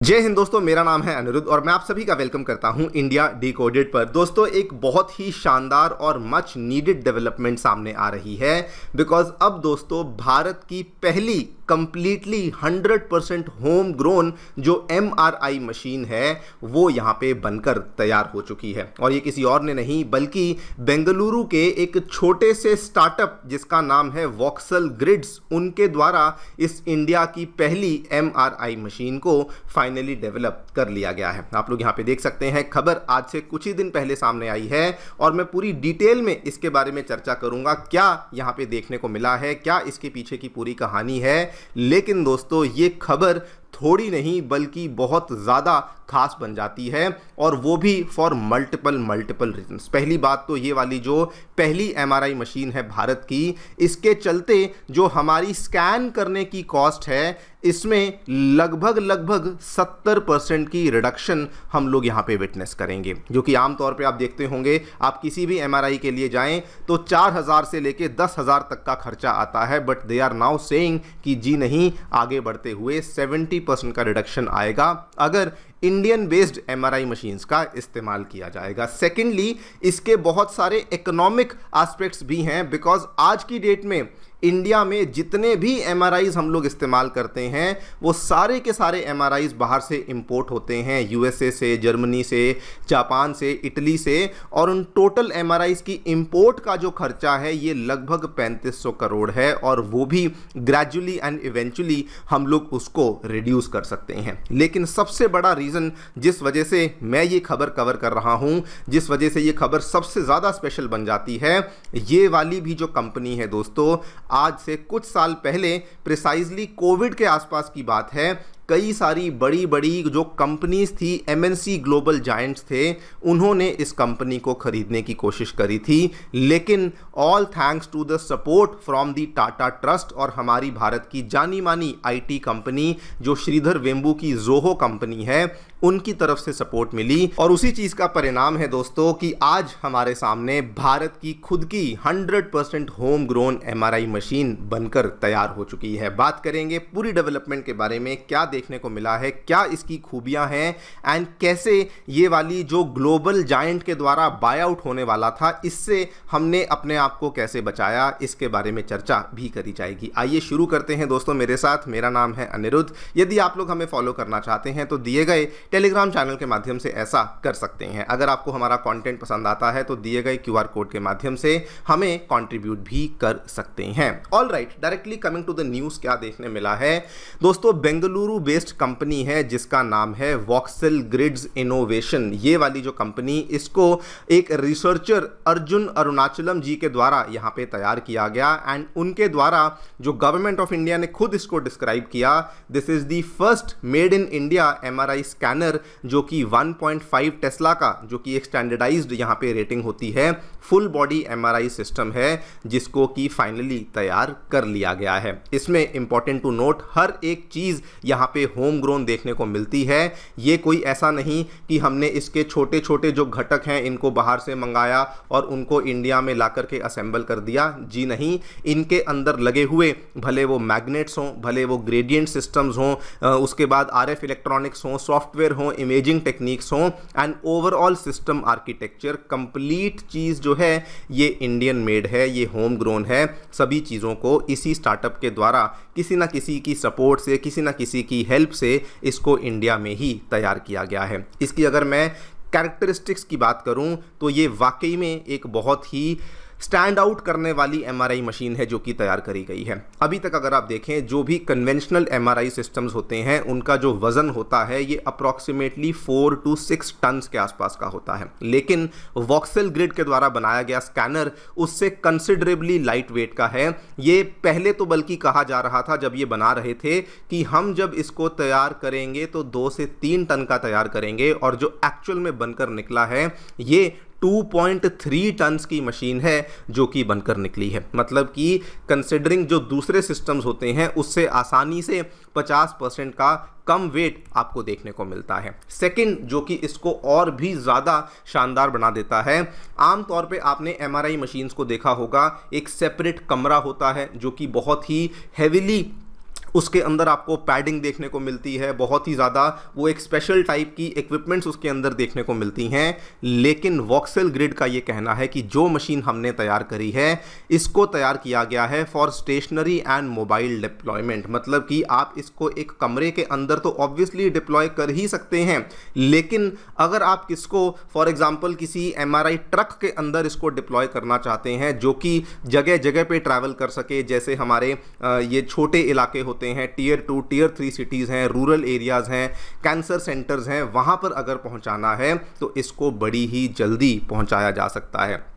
जय हिंद दोस्तों, मेरा नाम है अनिरुद्ध और मैं आप सभी का वेलकम करता हूं इंडिया डिकोडेड पर। दोस्तों, एक बहुत ही शानदार और मच नीडेड डेवलपमेंट सामने आ रही है बिकॉज अब दोस्तों भारत की पहली कंप्लीटली 100% होम ग्रोन जो MRI मशीन है वो यहाँ पे बनकर तैयार हो चुकी है। और ये किसी और ने नहीं बल्कि बेंगलुरु के एक छोटे से स्टार्टअप जिसका नाम है वॉक्सल ग्रिड्स, उनके द्वारा इस इंडिया की पहली MRI मशीन को फाइनली डेवलप कर लिया गया है। आप लोग यहाँ पे देख सकते हैं, खबर आज से कुछ ही दिन पहले सामने आई है और मैं पूरी डिटेल में इसके बारे में चर्चा करूंगा। क्या यहाँ पे देखने को मिला है, क्या इसके पीछे की पूरी कहानी है। लेकिन दोस्तों, ये खबर थोड़ी नहीं बल्कि बहुत ज़्यादा खास बन जाती है और वो भी फॉर मल्टीपल रीजंस। पहली बात तो ये वाली जो पहली MRI मशीन है भारत की, इसके चलते जो हमारी स्कैन करने की कॉस्ट है इसमें लगभग 70% की रिडक्शन हम लोग यहाँ पे विटनेस करेंगे। जो कि आमतौर पे आप देखते होंगे, आप किसी भी MRI के लिए जाएं तो 4,000 से लेके 10,000 तक का खर्चा आता है, but they are now saying कि जी नहीं, आगे बढ़ते हुए 70% का रिडक्शन आएगा अगर इंडियन बेस्ड MRI मशीन्स का इस्तेमाल किया जाएगा। सेकेंडली, इसके बहुत सारे इकोनॉमिक एस्पेक्ट्स भी हैं बिकॉज आज की डेट में इंडिया में जितने भी MRIs हम लोग इस्तेमाल करते हैं वो सारे के सारे MRIs बाहर से इंपोर्ट होते हैं, USA से, जर्मनी से, जापान से, इटली से। और उन टोटल MRIs की इंपोर्ट का जो खर्चा है ये लगभग 3500 करोड़ है और वो भी ग्रेजुअली एंड इवेंचुअली हम लोग उसको रिड्यूस कर सकते हैं। लेकिन सबसे बड़ा रीज़न जिस वजह से मैं ये खबर कवर कर रहा हूँ, जिस वजह से ये खबर सबसे ज़्यादा स्पेशल बन जाती है, ये वाली भी जो कंपनी है दोस्तों, आज से कुछ साल पहले, प्रिसाइजली कोविड के आसपास की बात है, कई सारी बड़ी बड़ी जो कंपनीज थी, MNC ग्लोबल जायंट्स थे, उन्होंने इस कंपनी को खरीदने की कोशिश करी थी। लेकिन all thanks to the support from the Tata trust और हमारी भारत की जानी मानी IT कंपनी जो श्रीधर वेम्बू की जोहो कंपनी है, उनकी तरफ से सपोर्ट मिली। और उसी चीज का परिणाम है दोस्तों कि आज हमारे सामने भारत की खुद की 100% होम ग्रोन MRI मशीन बनकर तैयार हो चुकी है। बात करेंगे पूरी डेवलपमेंट के बारे में, क्या देखने को मिला है, क्या इसकी खूबियां हैं एंड कैसे ये वाली जो ग्लोबल जायंट के द्वारा बाय आउट होने वाला था, इससे हमने अपने आप को कैसे बचाया, इसके बारे में चर्चा भी करी जाएगी। आइए शुरू करते हैं दोस्तों मेरे साथ। मेरा नाम है अनिरुद्ध। यदि आप लोग हमें फॉलो करना चाहते हैं तो दिए गए टेलीग्राम चैनल के माध्यम से ऐसा कर सकते हैं। अगर आपको हमारा कंटेंट पसंद आता है तो दिए गए QR कोड के माध्यम से हमें कंट्रीब्यूट भी कर सकते हैं। All right, directly coming to the news, क्या देखने मिला है दोस्तों। बेंगलुरु बेस्ड कंपनी है जिसका नाम है वॉक्सल ग्रिड्स इनोवेशन। ये वाली जो कंपनी, इसको एक रिसर्चर अर्जुन अरुणाचलम जी के द्वारा यहाँ पे तैयार किया गया एंड उनके द्वारा जो गवर्नमेंट ऑफ इंडिया ने खुद इसको डिस्क्राइब किया, this is the first made in India MRI scanner जो कि 1.5 टेस्ला का, जो कि एक स्टैंडर्डाइज्ड यहाँ पे रेटिंग होती है, फुल बॉडी MRI सिस्टम है जिसको कि फाइनली तैयार कर लिया गया है। इसमें इंपॉर्टेंट टू नोट, हर एक चीज़ यहाँ पे होम ग्रोन देखने को मिलती है। ये कोई ऐसा नहीं कि हमने इसके छोटे छोटे जो घटक हैं इनको बाहर से मंगाया और उनको इंडिया में ला करके असेंबल कर दिया। जी नहीं, इनके अंदर लगे हुए भले वो मैग्नेट्स हों, भले वो ग्रेडियंट सिस्टम्स हों, उसके बाद RF इलेक्ट्रॉनिक्स हों, सॉफ्टवेयर हों, इमेजिंग टेक्निक्स हों and overall system architecture, complete चीज़ जो है ये इंडियन मेड है, ये होम ग्रोन है। सभी चीज़ों को इसी स्टार्टअप के द्वारा किसी ना किसी की सपोर्ट से, किसी ना किसी की हेल्प से इसको इंडिया में ही तैयार किया गया है। इसकी अगर मैं कैरेक्टरिस्टिक्स की बात करूं तो ये वाकई में एक बहुत ही स्टैंड आउट करने वाली MRI मशीन है जो कि तैयार करी गई है। अभी तक अगर आप देखें, जो भी कन्वेंशनल MRI सिस्टम्स होते हैं उनका जो वजन होता है ये अप्रॉक्सीमेटली 4 to 6 टन्स के आसपास का होता है। लेकिन वॉक्सल ग्रिड के द्वारा बनाया गया स्कैनर उससे कंसिडरेबली लाइट वेट का है। ये पहले तो बल्कि कहा जा रहा था जब ये बना रहे थे कि हम जब इसको तैयार करेंगे तो 2 से 3 टन का तैयार करेंगे, और जो एक्चुअल में बनकर निकला है ये 2.3 टन्स की मशीन है जो कि बनकर निकली है। मतलब कि कंसिडरिंग जो दूसरे सिस्टम्स होते हैं उससे आसानी से 50% का कम वेट आपको देखने को मिलता है। सेकंड, जो कि इसको और भी ज़्यादा शानदार बना देता है, आमतौर पे आपने MRI मशीन्स को देखा होगा, एक सेपरेट कमरा होता है जो कि बहुत ही हैविली उसके अंदर आपको पैडिंग देखने को मिलती है, बहुत ही ज़्यादा वो एक स्पेशल टाइप की इक्विपमेंट्स उसके अंदर देखने को मिलती हैं। लेकिन वॉक्सेल ग्रिड का ये कहना है कि जो मशीन हमने तैयार करी है इसको तैयार किया गया है for stationery and mobile deployment. मतलब कि आप इसको एक कमरे के अंदर तो ऑब्वियसली डिप्लॉय कर ही सकते हैं, लेकिन अगर आप इसको फॉर एग्जांपल किसी एमआरआई ट्रक के अंदर इसको डिप्लॉय करना चाहते हैं जो कि जगह जगह पे ट्रैवल कर सके, जैसे हमारे ये छोटे इलाके होते हैं, टियर 2 टियर 3 सिटीज़ हैं, रूरल एरियाज़ हैं, कैंसर सेंटर्स हैं, वहाँ पर अगर पहुँचाना है तो इसको बड़ी ही जल्दी पहुँचाया जा सकता है।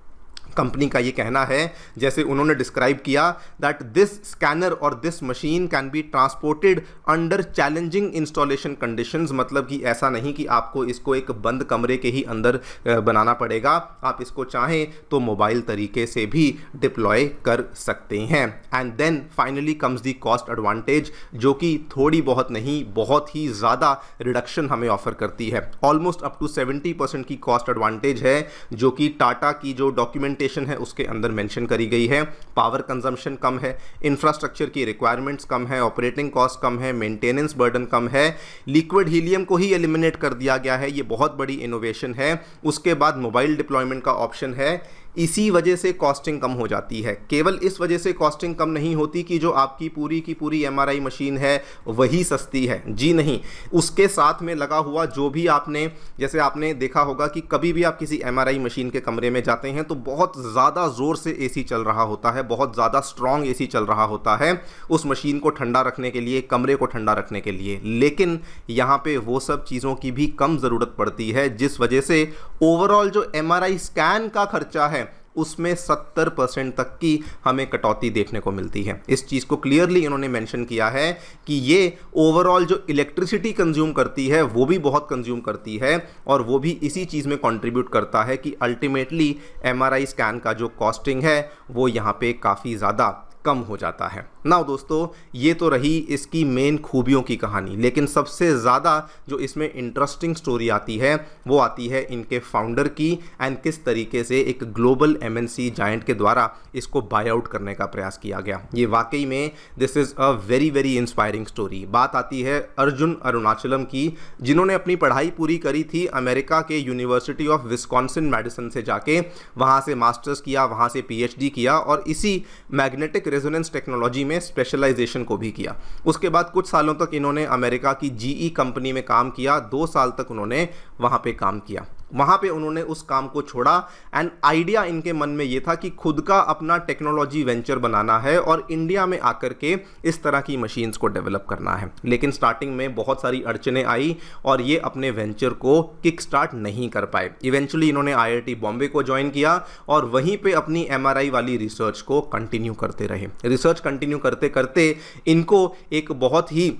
कंपनी का ये कहना है, जैसे उन्होंने डिस्क्राइब किया, दैट दिस स्कैनर और this machine can be transported under challenging installation conditions. मतलब कि ऐसा नहीं कि आपको इसको एक बंद कमरे के ही अंदर बनाना पड़ेगा, आप इसको चाहें तो मोबाइल तरीके से भी डिप्लॉय कर सकते हैं। And then finally comes the cost advantage, जो कि थोड़ी बहुत नहीं, बहुत ही ज़्यादा रिडक्शन हमें ऑफर करती है। ऑलमोस्ट अप टू 70% की कॉस्ट एडवांटेज है, जो कि टाटा की जो डॉक्यूमेंट है उसके अंदर मेंशन करी गई है। पावर कंजम्पशन कम है, इंफ्रास्ट्रक्चर की रिक्वायरमेंट्स कम है, ऑपरेटिंग कॉस्ट कम है, मेंटेनेंस बर्डन कम है, लिक्विड हीलियम को ही एलिमिनेट कर दिया गया है, ये बहुत बड़ी इनोवेशन है। उसके बाद मोबाइल डिप्लॉयमेंट का ऑप्शन है, इसी वजह से कॉस्टिंग कम हो जाती है। केवल इस वजह से कॉस्टिंग कम नहीं होती कि जो आपकी पूरी की पूरी एमआरआई मशीन है वही सस्ती है, जी नहीं, उसके साथ में लगा हुआ जो भी आपने, जैसे आपने देखा होगा कि कभी भी आप किसी एमआरआई मशीन के कमरे में जाते हैं तो बहुत ज़्यादा ज़ोर से एसी चल रहा होता है, बहुत ज़्यादा स्ट्रॉन्ग एसी चल रहा होता है उस मशीन को ठंडा रखने के लिए, कमरे को ठंडा रखने के लिए। लेकिन यहाँ पे वो सब चीज़ों की भी कम ज़रूरत पड़ती है, जिस वजह से ओवरऑल जो एमआरआई स्कैन का खर्चा है उसमें 70% तक की हमें कटौती देखने को मिलती है। इस चीज़ को क्लियरली इन्होंने मेंशन किया है कि ये ओवरऑल जो इलेक्ट्रिसिटी कंज्यूम करती है वो भी बहुत कंज्यूम करती है, और वो भी इसी चीज़ में कंट्रीब्यूट करता है कि अल्टीमेटली एमआरआई स्कैन का जो कॉस्टिंग है वो यहाँ पे काफ़ी ज़्यादा कम हो जाता है। नाउ दोस्तों, ये तो रही इसकी मेन खूबियों की कहानी, लेकिन सबसे ज़्यादा जो इसमें इंटरेस्टिंग स्टोरी आती है वो आती है इनके फाउंडर की, एंड किस तरीके से एक ग्लोबल एमएनसी जायंट के द्वारा इसको बाय आउट करने का प्रयास किया गया। ये वाकई में this is a very very inspiring story. बात आती है अर्जुन अरुणाचलम की, जिन्होंने अपनी पढ़ाई पूरी करी थी अमेरिका के यूनिवर्सिटी ऑफ विस्कॉन्सिन मेडिसिन से जाके, वहाँ से मास्टर्स किया, वहाँ से पीएचडी किया और इसी मैग्नेटिक रेजोनेंस टेक्नोलॉजी में स्पेशलाइजेशन को भी किया। उसके बाद कुछ सालों तक इन्होंने अमेरिका की जीई कंपनी में काम किया, 2 साल तक उन्होंने वहाँ पे काम किया। वहाँ पे उन्होंने उस काम को छोड़ा, एंड आइडिया इनके मन में ये था कि खुद का अपना टेक्नोलॉजी वेंचर बनाना है और इंडिया में आकर के इस तरह की मशीन्स को डेवलप करना है। लेकिन स्टार्टिंग में बहुत सारी अड़चनें आई और ये अपने वेंचर को किक स्टार्ट नहीं कर पाए। इवेंचुअली इन्होंने आईआईटी बॉम्बे को ज्वाइन किया और वहीं पे अपनी एमआरआई वाली रिसर्च को कंटिन्यू करते रहे। रिसर्च कंटिन्यू करते करते इनको एक बहुत ही,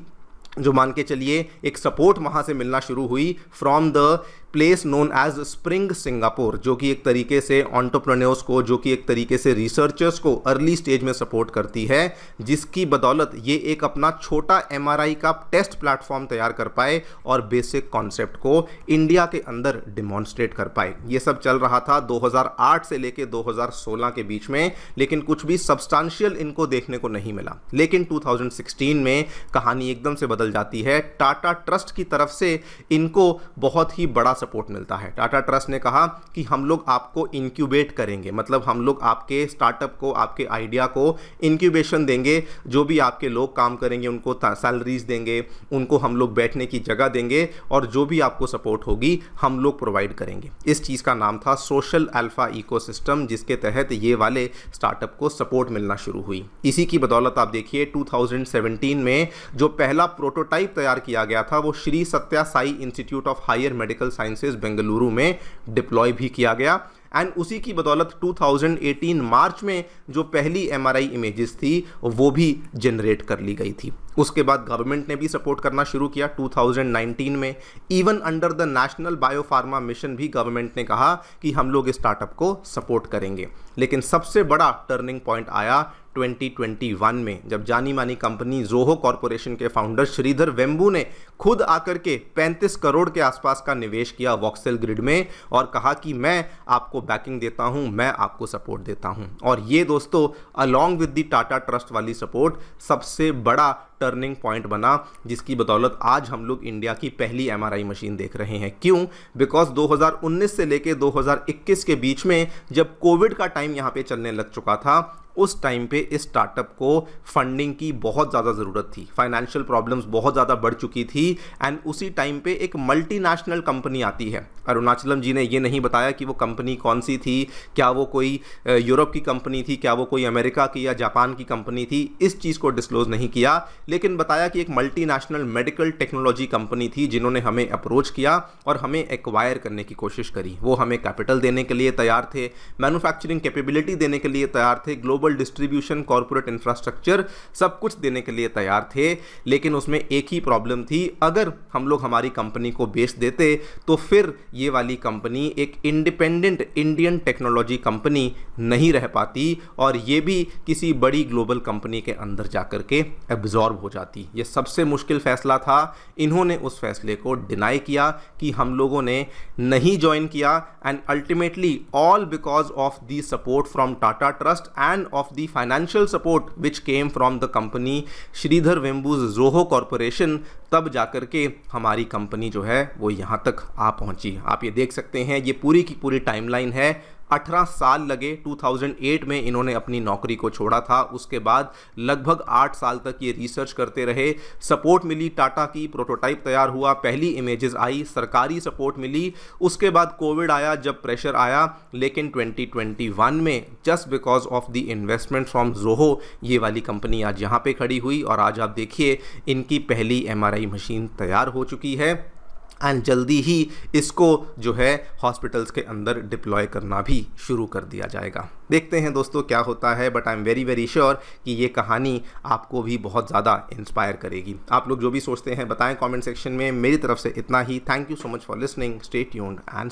जो मान के चलिए, एक सपोर्ट वहाँ से मिलना शुरू हुई from the place known as spring Singapore, जो कि एक तरीके से एंटरप्रेन्योर्स को, जो कि एक तरीके से रिसर्चर्स को अर्ली स्टेज में सपोर्ट करती है, जिसकी बदौलत ये एक अपना छोटा एमआरआई का टेस्ट प्लेटफॉर्म तैयार कर पाए और बेसिक कॉन्सेप्ट को इंडिया के अंदर डिमॉन्स्ट्रेट कर पाए। ये सब चल रहा था 2008 से लेके 2016 के बीच में, लेकिन कुछ भी सब्सटेंशियल इनको देखने को नहीं मिला। लेकिन 2016 में कहानी एकदम से बदल जाती है। टाटा ट्रस्ट की तरफ से इनको बहुत ही बड़ा सपोर्ट मिलता है। टाटा ट्रस्ट ने कहा कि हम लोग आपको इंक्यूबेट करेंगे, मतलब हम लोग आपके स्टार्टअप को, आपके आइडिया को इंक्यूबेशन देंगे, जो भी आपके लोग काम करेंगे उनको सैलरीज देंगे, उनको हम लोग बैठने की जगह देंगे और जो भी आपको सपोर्ट होगी हम लोग प्रोवाइड करेंगे। इस चीज़ का नाम था सोशल अल्फा इकोसिस्टम, जिसके तहत ये वाले स्टार्टअप को सपोर्ट मिलना शुरू हुई। इसी की बदौलत आप देखिए 2017 में जो पहला प्रोटोटाइप तैयार किया गया था वो Shri Sathya Sai institute of higher medical sciences Bengaluru में डिप्लॉय भी किया गया। एंड उसी की बदौलत 2018 मार्च में जो पहली एमआरआई इमेजेस थी वो भी जनरेट कर ली गई थी। उसके बाद गवर्नमेंट ने भी सपोर्ट करना शुरू किया 2019 में। Even under the national biopharma mission भी गवर्नमेंट ने कहा कि हम लोग इस स्टार्टअप को सपोर्ट करेंगे। लेकिन सबसे बड़ा टर्निंग पॉइंट आया 2021 में जब जानी मानी कंपनी जोहो कॉरपोरेशन के फाउंडर श्रीधर वेम्बू ने खुद आकर के 35 करोड़ के आसपास का निवेश किया वॉक्सएल ग्रिड में और कहा कि मैं आपको बैकिंग देता हूं, मैं आपको सपोर्ट देता हूं। और ये दोस्तों along with the Tata trust वाली सपोर्ट सबसे बड़ा टर्निंग पॉइंट बना, जिसकी बदौलत आज हम लोग इंडिया की पहली एमआरआई मशीन देख रहे हैं। क्यों? बिकॉज 2019 से लेके 2021 के बीच में जब कोविड का टाइम यहाँ पे चलने लग चुका था, उस टाइम पे इस स्टार्टअप को फंडिंग की बहुत ज़्यादा ज़रूरत थी, फाइनेंशियल प्रॉब्लम्स बहुत ज़्यादा बढ़ चुकी थी। एंड उसी टाइम पे एक मल्टीनेशनल कंपनी आती है। अरुणाचलम जी ने ये नहीं बताया कि वो कंपनी कौन सी थी, क्या वो कोई यूरोप की कंपनी थी, क्या वो कोई अमेरिका की या जापान की कंपनी थी, इस चीज़ को डिस्क्लोज नहीं किया, लेकिन बताया कि एक मल्टीनेशनल मेडिकल टेक्नोलॉजी कंपनी थी जिन्होंने हमें अप्रोच किया और हमें एक्वायर करने की कोशिश करी। वो हमें कैपिटल देने के लिए तैयार थे, मैन्युफैक्चरिंग कैपेबिलिटी देने के लिए तैयार थे, ग्लोबल डिस्ट्रीब्यूशन, कॉर्पोरेट इंफ्रास्ट्रक्चर, सब कुछ देने के लिए तैयार थे। लेकिन उसमें एक ही प्रॉब्लम थी, अगर हम लोग हमारी कंपनी को बेच देते तो फिर ये वाली कंपनी एक इंडिपेंडेंट इंडियन टेक्नोलॉजी कंपनी नहीं रह पाती और ये भी किसी बड़ी ग्लोबल कंपनी के अंदर जाकर के एब्जॉर्ब हो जाती। ये सबसे मुश्किल फैसला था। इन्होंने उस फैसले को डिनाई किया कि हम लोगों ने नहीं ज्वाइन किया, and ultimately all because of the support from Tata trust and of the financial support which came from the company Sridhar Vembu's Zoho corporation, तब जाकर के हमारी कंपनी जो है वो यहाँ तक आ पहुँची। आप ये देख सकते हैं, ये पूरी की पूरी टाइमलाइन है। 18 साल लगे, 2008 में इन्होंने अपनी नौकरी को छोड़ा था। उसके बाद लगभग 8 साल तक ये रिसर्च करते रहे, सपोर्ट मिली टाटा की, प्रोटोटाइप तैयार हुआ, पहली इमेजेस आई, सरकारी सपोर्ट मिली। उसके बाद कोविड आया, जब प्रेशर आया, लेकिन 2021 में just because of the investment from Zoho ये वाली कंपनी आज यहाँ पे खड़ी हुई और आज आप देखिए इनकी पहली एमआरआई मशीन तैयार हो चुकी है एंड जल्दी ही इसको जो है हॉस्पिटल्स के अंदर डिप्लॉय करना भी शुरू कर दिया जाएगा। देखते हैं दोस्तों क्या होता है, but I am very very sure कि ये कहानी आपको भी बहुत ज़्यादा इंस्पायर करेगी। आप लोग जो भी सोचते हैं बताएं कमेंट सेक्शन में। मेरी तरफ से इतना ही। Thank you so much for listening. Stay tuned and